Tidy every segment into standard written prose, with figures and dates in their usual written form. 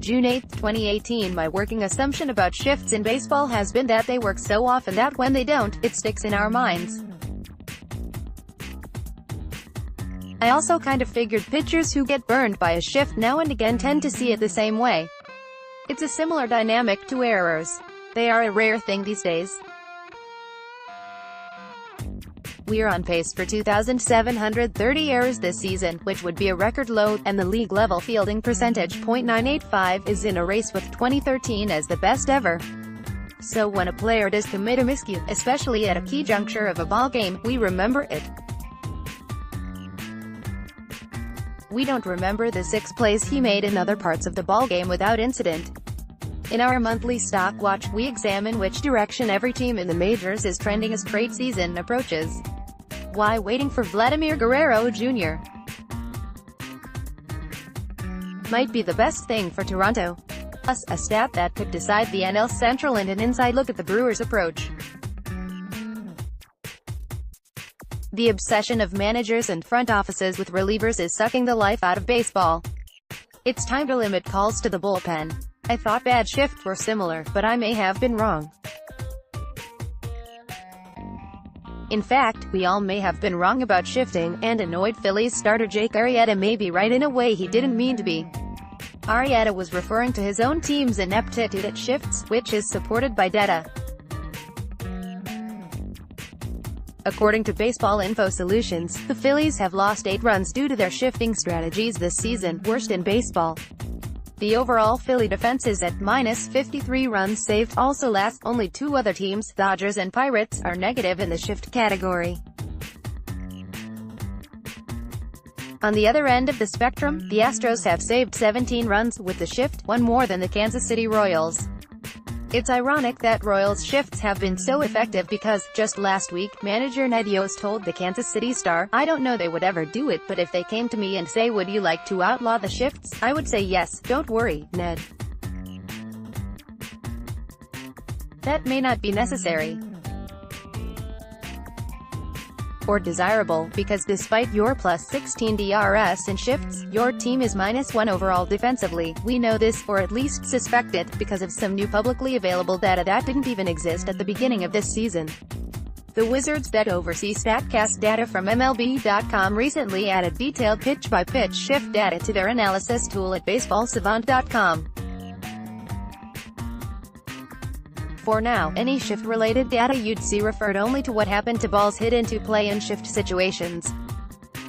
June 8, 2018. My working assumption about shifts in baseball has been that they work so often that when they don't, it sticks in our minds. I also kind of figured pitchers who get burned by a shift now and again tend to see it the same way. It's a similar dynamic to errors. They are a rare thing these days. We are on pace for 2,730 errors this season, which would be a record low, and the league-level fielding percentage .985 is in a race with 2013 as the best ever. So when a player does commit a miscue, especially at a key juncture of a ball game, we remember it. We don't remember the 6 plays he made in other parts of the ballgame without incident. In our monthly stock watch, we examine which direction every team in the majors is trending as trade season approaches. Why waiting for Vladimir Guerrero Jr. might be the best thing for Toronto. Plus, a stat that could decide the NL Central and an inside look at the Brewers' approach. The obsession of managers and front offices with relievers is sucking the life out of baseball. It's time to limit calls to the bullpen. I thought bad shifts were similar, but I may have been wrong. In fact, we all may have been wrong about shifting, and annoyed Phillies starter Jake Arrieta may be right in a way he didn't mean to be. Arrieta was referring to his own team's ineptitude at shifts, which is supported by data. According to Baseball Info Solutions, the Phillies have lost 8 runs due to their shifting strategies this season, worst in baseball. The overall Philly defense is at -53 runs saved. Also last, only 2 other teams, Dodgers and Pirates, are negative in the shift category. On the other end of the spectrum, the Astros have saved 17 runs with the shift, 1 more than the Kansas City Royals. It's ironic that Royals' shifts have been so effective because, just last week, manager Ned Yost told the Kansas City Star, "I don't know they would ever do it, but if they came to me and say would you like to outlaw the shifts, I would say yes, don't worry, Ned." That may not be necessary or desirable, because despite your +16 DRS in shifts, your team is -1 overall defensively. We know this, or at least suspect it, because of some new publicly available data that didn't even exist at the beginning of this season. The Wizards that oversee StatCast data from MLB.com recently added detailed pitch-by-pitch shift data to their analysis tool at BaseballSavant.com. For now, any shift-related data you'd see referred only to what happened to balls hit into play in shift situations.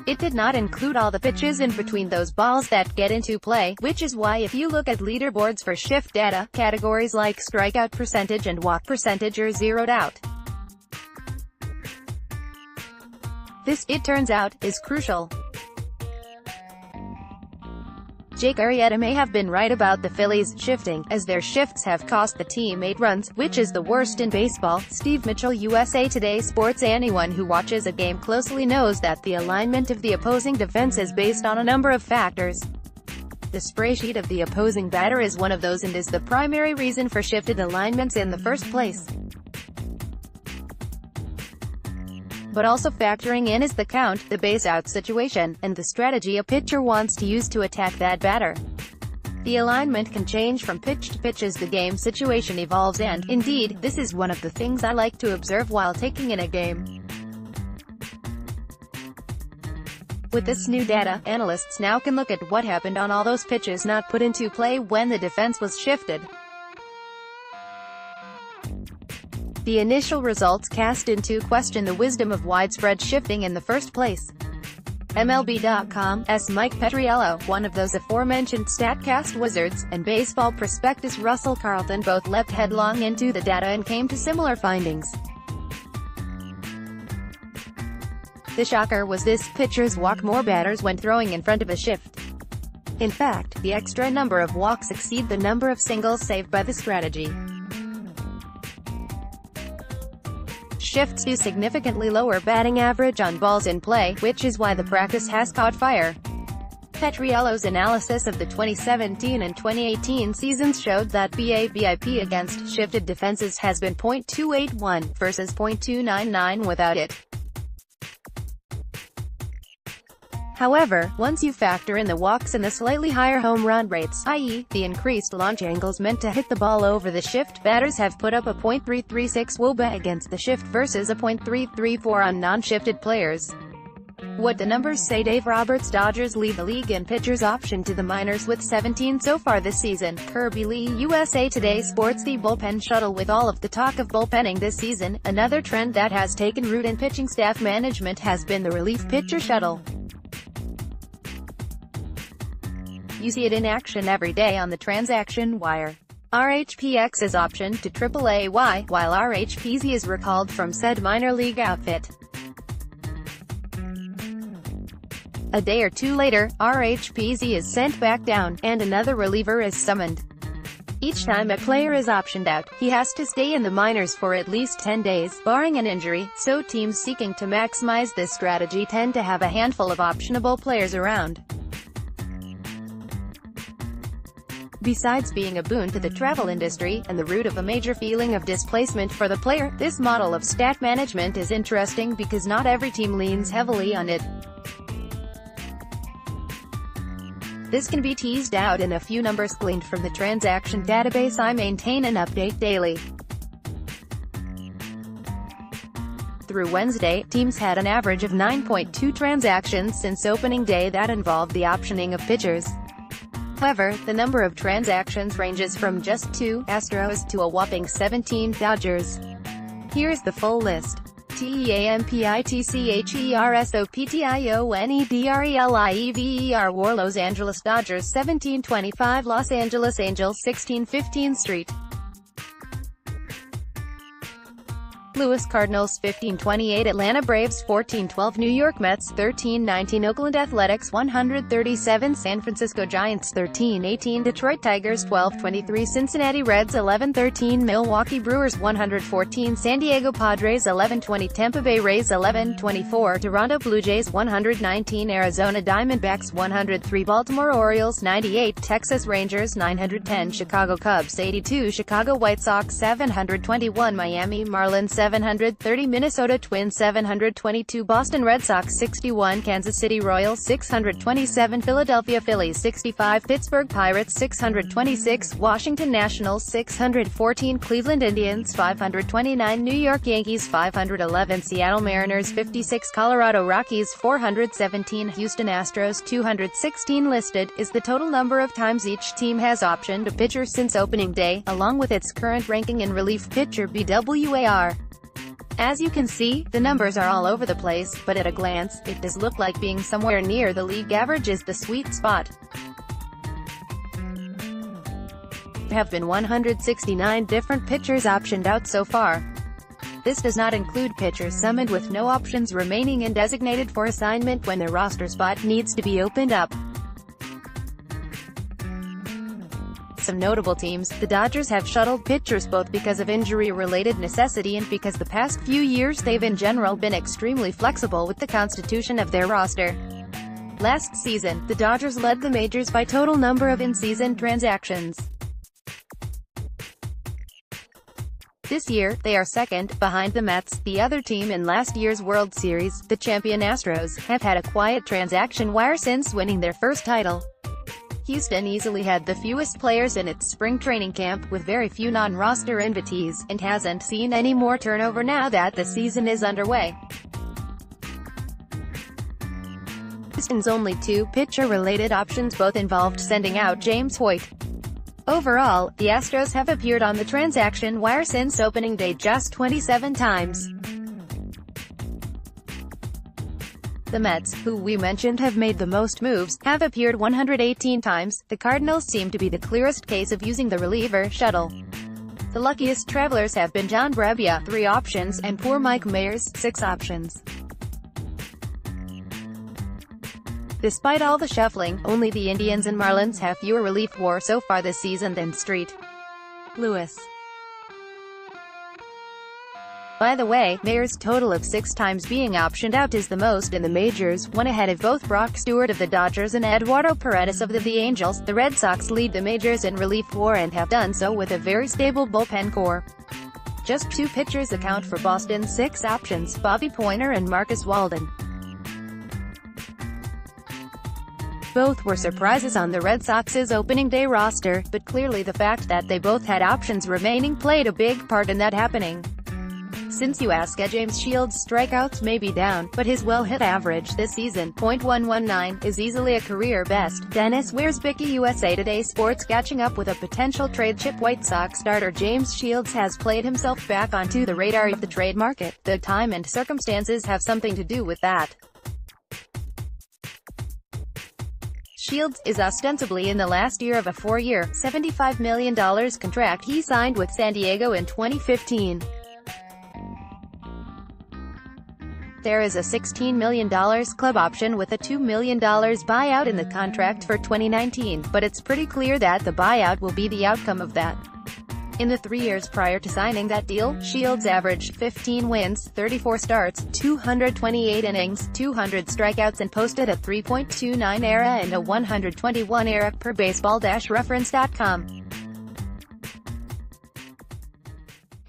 It did not include all the pitches in between those balls that get into play, which is why if you look at leaderboards for shift data, categories like strikeout percentage and walk percentage are zeroed out. This, it turns out, is crucial. Jake Arrieta may have been right about the Phillies shifting, as their shifts have cost the team 8 runs, which is the worst in baseball. Steve Mitchell, USA Today Sports. Anyone who watches a game closely knows that the alignment of the opposing defense is based on a number of factors. The spray sheet of the opposing batter is one of those and is the primary reason for shifted alignments in the first place. But also factoring in is the count, the base-out situation, and the strategy a pitcher wants to use to attack that batter. The alignment can change from pitch to pitch as the game situation evolves and, indeed, this is one of the things I like to observe while taking in a game. With this new data, analysts now can look at what happened on all those pitches not put into play when the defense was shifted. The initial results cast into question the wisdom of widespread shifting in the first place. MLB.com's Mike Petriello, one of those aforementioned StatCast wizards, and baseball prospectus Russell Carlton both leapt headlong into the data and came to similar findings. The shocker was this: pitchers walk more batters when throwing in front of a shift. In fact, the extra number of walks exceed the number of singles saved by the strategy. Shifts do significantly lower batting average on balls in play, which is why the practice has caught fire. Petriello's analysis of the 2017 and 2018 seasons showed that BABIP against shifted defenses has been .281, versus .299 without it. However, once you factor in the walks and the slightly higher home run rates, i.e., the increased launch angles meant to hit the ball over the shift, batters have put up a .336 WOBA against the shift versus a .334 on non-shifted players. What the numbers say? Dave Roberts. Dodgers lead the league in pitchers optioned to the minors with 17 so far this season. Kirby Lee. USA Today sports the bullpen shuttle. With all of the talk of bullpenning this season, another trend that has taken root in pitching staff management has been the relief pitcher shuttle. You see it in action every day on the transaction wire. RHPX is optioned to AAA, while RHPZ is recalled from said minor league outfit. A day or two later, RHPZ is sent back down, and another reliever is summoned. Each time a player is optioned out, he has to stay in the minors for at least 10 days, barring an injury, so teams seeking to maximize this strategy tend to have a handful of optionable players around. Besides being a boon to the travel industry, and the root of a major feeling of displacement for the player, this model of stat management is interesting because not every team leans heavily on it. This can be teased out in a few numbers gleaned from the transaction database I maintain and update daily. Through Wednesday, teams had an average of 9.2 transactions since opening day that involved the optioning of pitchers. However, the number of transactions ranges from just 2 Astros to a whopping 17 Dodgers. Here's the full list. TEAMPITCHERSOPTIONEDRELIEVER War Los Angeles Dodgers 1725 Los Angeles Angels 1615 Street Louis Cardinals 1528 Atlanta Braves 1412 New York Mets 1319 Oakland Athletics 137 San Francisco Giants 1318 Detroit Tigers 1223 Cincinnati Reds 1113 Milwaukee Brewers 114 San Diego Padres 1120 Tampa Bay Rays 1124 Toronto Blue Jays 119 Arizona Diamondbacks 103 Baltimore Orioles 98 Texas Rangers 910 Chicago Cubs 82 Chicago White Sox 721 Miami Marlins 730 Minnesota Twins 722 Boston Red Sox 61 Kansas City Royals 627 Philadelphia Phillies 65 Pittsburgh Pirates 626 Washington Nationals 614 Cleveland Indians 529 New York Yankees 511 Seattle Mariners 56 Colorado Rockies 417 Houston Astros 216 Listed is the total number of times each team has optioned a pitcher since opening day, along with its current ranking in relief pitcher BWAR. As you can see, the numbers are all over the place, but at a glance, it does look like being somewhere near the league average is the sweet spot. There have been 169 different pitchers optioned out so far. This does not include pitchers summoned with no options remaining and designated for assignment when their roster spot needs to be opened up. Some notable teams, the Dodgers have shuttled pitchers both because of injury-related necessity and because the past few years they've in general been extremely flexible with the constitution of their roster. Last season, the Dodgers led the majors by total number of in-season transactions. This year, they are second, behind the Mets. The other team in last year's World Series, the champion Astros, have had a quiet transaction wire since winning their first title. Houston easily had the fewest players in its spring training camp, with very few non-roster invitees, and hasn't seen any more turnover now that the season is underway. Houston's only 2 pitcher-related options both involved sending out James Hoyt. Overall, the Astros have appeared on the transaction wire since opening day just 27 times. The Mets, who we mentioned have made the most moves, have appeared 118 times. The Cardinals seem to be the clearest case of using the reliever shuttle. The luckiest travelers have been John Brebbia, 3 options, and poor Mike Mayers, 6 options. Despite all the shuffling, only the Indians and Marlins have fewer relief WAR so far this season than St. Louis. By the way, Mayer's total of 6 times being optioned out is the most in the majors, one ahead of both Brock Stewart of the Dodgers and Eduardo Paredes of the Angels. The Red Sox lead the majors in relief WAR and have done so with a very stable bullpen core. Just 2 pitchers account for Boston's 6 options, Bobby Poyner and Marcus Walden. Both were surprises on the Red Sox's opening day roster, but clearly the fact that they both had options remaining played a big part in that happening. Since you ask, James Shields' strikeouts may be down, but his well-hit average this season, .119, is easily a career best. Dennis Wiersbicky, USA Today Sports. Catching up with a potential trade chip, White Sox starter James Shields has played himself back onto the radar of the trade market. The time and circumstances have something to do with that. Shields is ostensibly in the last year of a four-year, $75 million contract he signed with San Diego in 2015. There is a $16 million club option with a $2 million buyout in the contract for 2019, but it's pretty clear that the buyout will be the outcome of that. In the 3 years prior to signing that deal, Shields averaged 15 wins, 34 starts, 228 innings, 200 strikeouts and posted a 3.29 ERA and a 121 ERA per Baseball-Reference.com.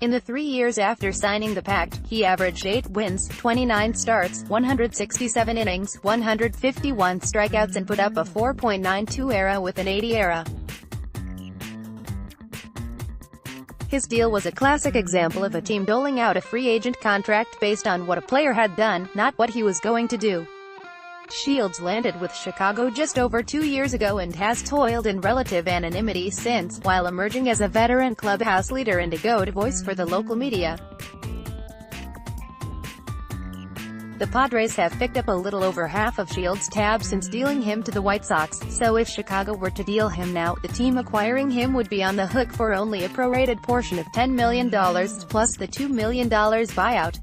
In the 3 years after signing the pact, he averaged 8 wins, 29 starts, 167 innings, 151 strikeouts and put up a 4.92 ERA with an 80 ERA. His deal was a classic example of a team doling out a free agent contract based on what a player had done, not what he was going to do. Shields landed with Chicago just over 2 years ago and has toiled in relative anonymity since, while emerging as a veteran clubhouse leader and a go-to voice for the local media. The Padres have picked up a little over half of Shields' tab since dealing him to the White Sox, so if Chicago were to deal him now, the team acquiring him would be on the hook for only a prorated portion of $10 million, plus the $2 million buyout.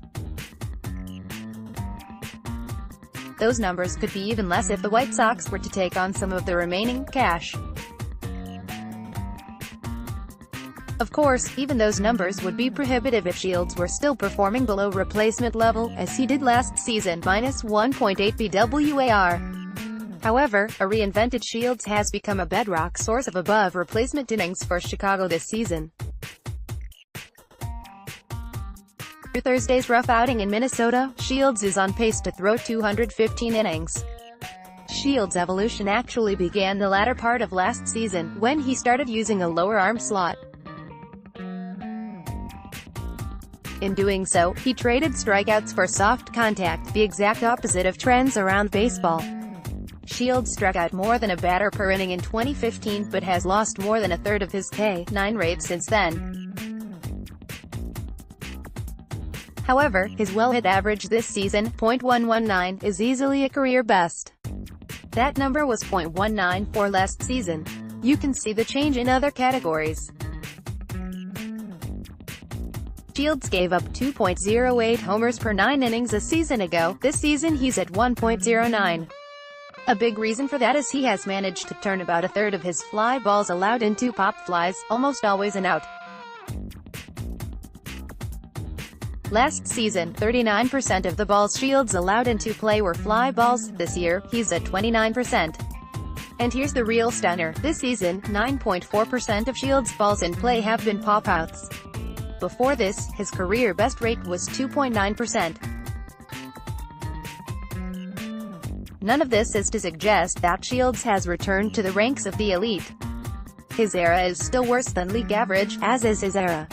Those numbers could be even less if the White Sox were to take on some of the remaining cash. Of course, even those numbers would be prohibitive if Shields were still performing below replacement level, as he did last season, -1.8 BWAR. However, a reinvented Shields has become a bedrock source of above-replacement innings for Chicago this season. After Thursday's rough outing in Minnesota, Shields is on pace to throw 215 innings. Shields' evolution actually began the latter part of last season, when he started using a lower arm slot. In doing so, he traded strikeouts for soft contact, the exact opposite of trends around baseball. Shields struck out more than a batter per inning in 2015 but has lost more than a third of his K9 rate since then. However, his well-hit average this season, .119, is easily a career best. That number was .194 for last season. You can see the change in other categories. Shields gave up 2.08 homers per 9 innings a season ago. This season he's at 1.09. A big reason for that is he has managed to turn about a third of his fly balls allowed into pop flies, almost always an out. Last season, 39% of the balls Shields allowed into play were fly balls. This year, he's at 29%. And here's the real stunner. This season, 9.4% of Shields' balls in play have been pop-outs. Before this, his career best rate was 2.9%. None of this is to suggest that Shields has returned to the ranks of the elite. His ERA is still worse than league average, as is his ERA.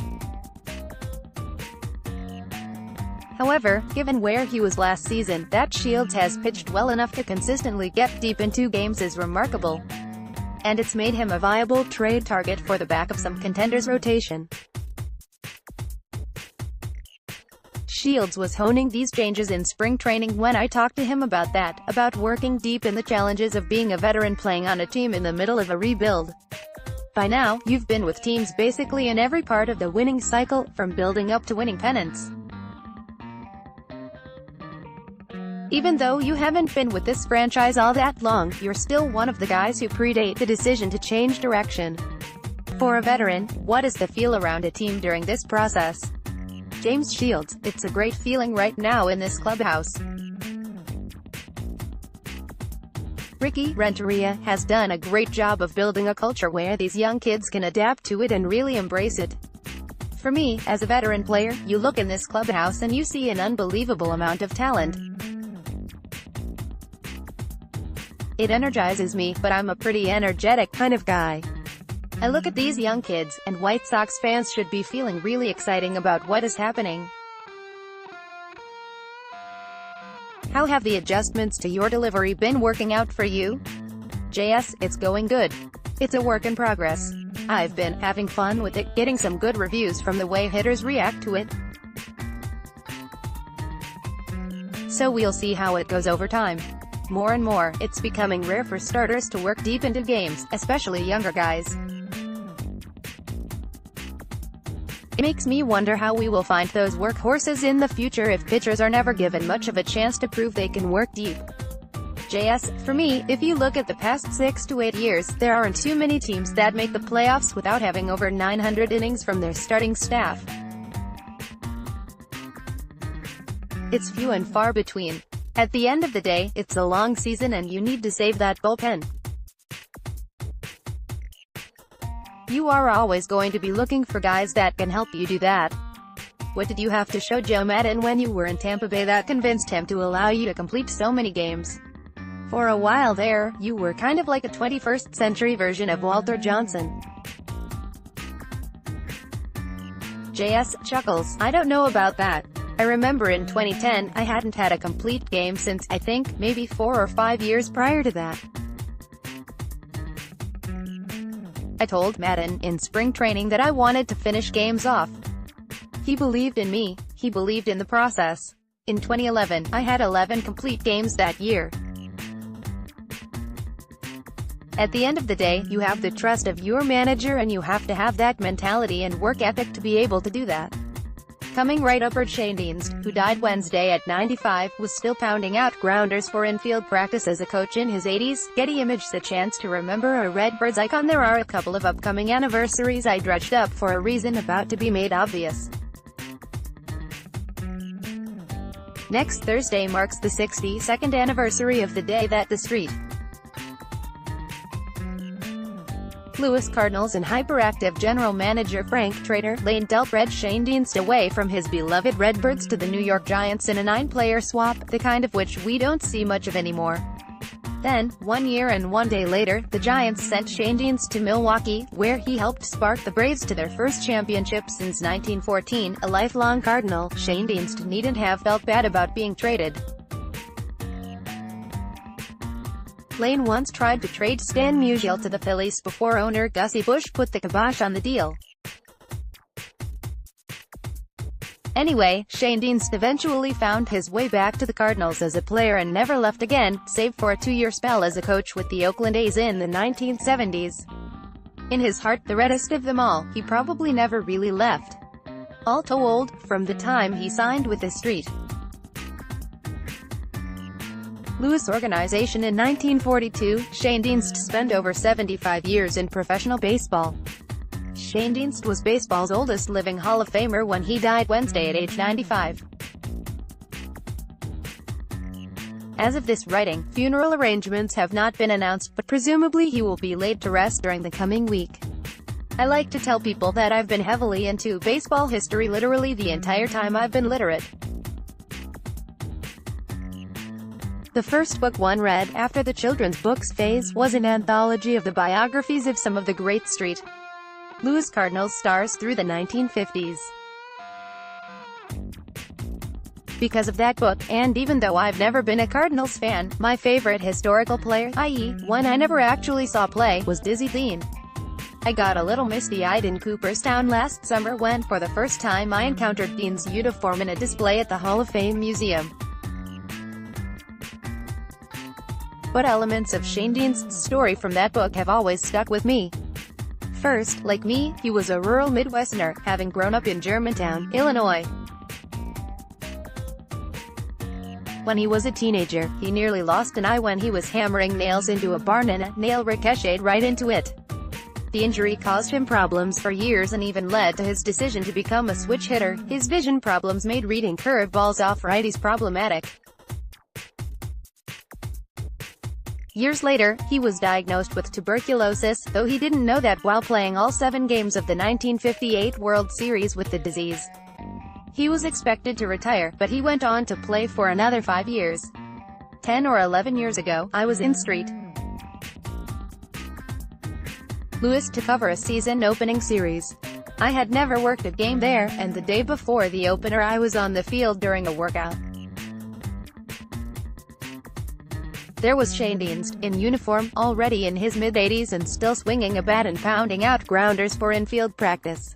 However, given where he was last season, that Shields has pitched well enough to consistently get deep into games is remarkable. And it's made him a viable trade target for the back of some contenders' rotation. Shields was honing these changes in spring training when I talked to him about that, about working deep in the challenges of being a veteran playing on a team in the middle of a rebuild. By now, you've been with teams basically in every part of the winning cycle, from building up to winning pennants. Even though you haven't been with this franchise all that long, you're still one of the guys who predate the decision to change direction. For a veteran, what is the feel around a team during this process? James Shields: it's a great feeling right now in this clubhouse. Ricky Renteria has done a great job of building a culture where these young kids can adapt to it and really embrace it. For me, as a veteran player, you look in this clubhouse and you see an unbelievable amount of talent. It energizes me, but I'm a pretty energetic kind of guy. I look at these young kids, and White Sox fans should be feeling really exciting about what is happening. How have the adjustments to your delivery been working out for you? JS, it's going good. It's a work in progress. I've been having fun with it, getting some good reviews from the way hitters react to it. So we'll see how it goes over time. More and more, it's becoming rare for starters to work deep into games, especially younger guys. It makes me wonder how we will find those workhorses in the future if pitchers are never given much of a chance to prove they can work deep. JS, for me, if you look at the past 6 to 8 years, there aren't too many teams that make the playoffs without having over 900 innings from their starting staff. It's few and far between. At the end of the day, it's a long season and you need to save that bullpen. You are always going to be looking for guys that can help you do that. What did you have to show Joe Maddon when you were in Tampa Bay that convinced him to allow you to complete so many games? For a while there, you were kind of like a 21st century version of Walter Johnson. JS chuckles, I don't know about that. I remember in 2010, I hadn't had a complete game since, I think, maybe 4 or 5 years prior to that. I told Maddon in spring training that I wanted to finish games off. He believed in me, he believed in the process. In 2011, I had 11 complete games that year. At the end of the day, you have the trust of your manager and you have to have that mentality and work ethic to be able to do that. Coming right up, Shane Dienst, who died Wednesday at 95, was still pounding out grounders for infield practice as a coach in his 80s. Getty Images a chance to remember a Redbirds icon. There are a couple of upcoming anniversaries I dredged up for a reason about to be made obvious. Next Thursday marks the 62nd anniversary of the day that the St. Louis Cardinals and hyperactive general manager Frank Trader Lane dealt Shane Dienst away from his beloved Redbirds to the New York Giants in a 9-player swap, the kind of which we don't see much of anymore. Then, 1 year and 1 day later, the Giants sent Shane Dienst to Milwaukee, where he helped spark the Braves to their first championship since 1914. A lifelong Cardinal, Shane Dienst needn't have felt bad about being traded. Lane once tried to trade Stan Musial to the Phillies before owner Gussie Busch put the kibosh on the deal. Anyway, Shane Dienst eventually found his way back to the Cardinals as a player and never left again, save for a 2-year spell as a coach with the Oakland A's in the 1970s. In his heart, the reddest of them all, he probably never really left. All told, from the time he signed with the St. Louis organization in 1942, Shane Dienst spent over 75 years in professional baseball. Shane Dienst was baseball's oldest living Hall of Famer when he died Wednesday at age 95. As of this writing, funeral arrangements have not been announced, but presumably he will be laid to rest during the coming week. I like to tell people that I've been heavily into baseball history literally the entire time I've been literate. The first book one read, after the children's books phase, was an anthology of the biographies of some of the great St. Louis Cardinals stars through the 1950s. Because of that book, and even though I've never been a Cardinals fan, my favorite historical player, i.e., one I never actually saw play, was Dizzy Dean. I got a little misty-eyed in Cooperstown last summer when, for the first time, I encountered Dean's uniform in a display at the Hall of Fame Museum. But elements of Shane Dienst's story from that book have always stuck with me. First, like me, he was a rural Midwesterner, having grown up in Germantown, Illinois. When he was a teenager, he nearly lost an eye when he was hammering nails into a barn and a nail ricocheted right into it. The injury caused him problems for years and even led to his decision to become a switch hitter. His vision problems made reading curveballs off righties problematic. Years later, he was diagnosed with tuberculosis, though he didn't know that while playing all 7 games of the 1958 World Series with the disease. He was expected to retire, but he went on to play for another 5 years. 10 or 11 years ago, I was in St. Louis to cover a season-opening series. I had never worked a game there, and the day before the opener I was on the field during a workout. There was Shane Deans, in uniform, already in his mid-80s and still swinging a bat and pounding out grounders for infield practice.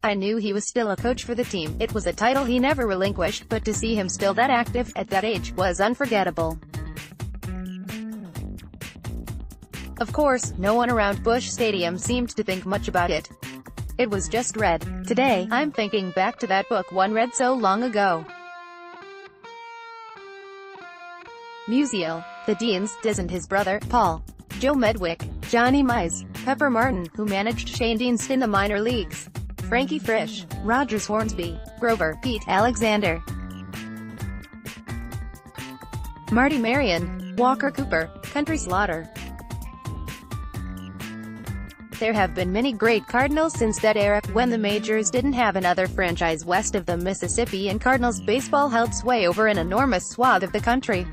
I knew he was still a coach for the team. It was a title he never relinquished, but to see him still that active, at that age, was unforgettable. Of course, no one around Busch Stadium seemed to think much about it. It was just read. Today, I'm thinking back to that book one read so long ago. Musial. The Deans, Diz and his brother, Paul, Joe Medwick, Johnny Mize, Pepper Martin, who managed Shane Deans in the minor leagues, Frankie Frisch, Rogers Hornsby, Grover, Pete Alexander, Marty Marion, Walker Cooper, Country Slaughter. There have been many great Cardinals since that era, when the majors didn't have another franchise west of the Mississippi and Cardinals baseball held sway over an enormous swath of the country.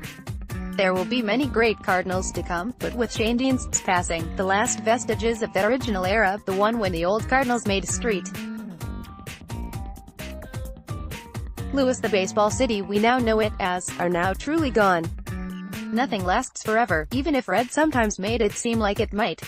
There will be many great Cardinals to come, but with Shane Deans' passing, the last vestiges of that original era, the one when the old Cardinals made street Louis, the baseball city we now know it as, are now truly gone. Nothing lasts forever, even if Red sometimes made it seem like it might.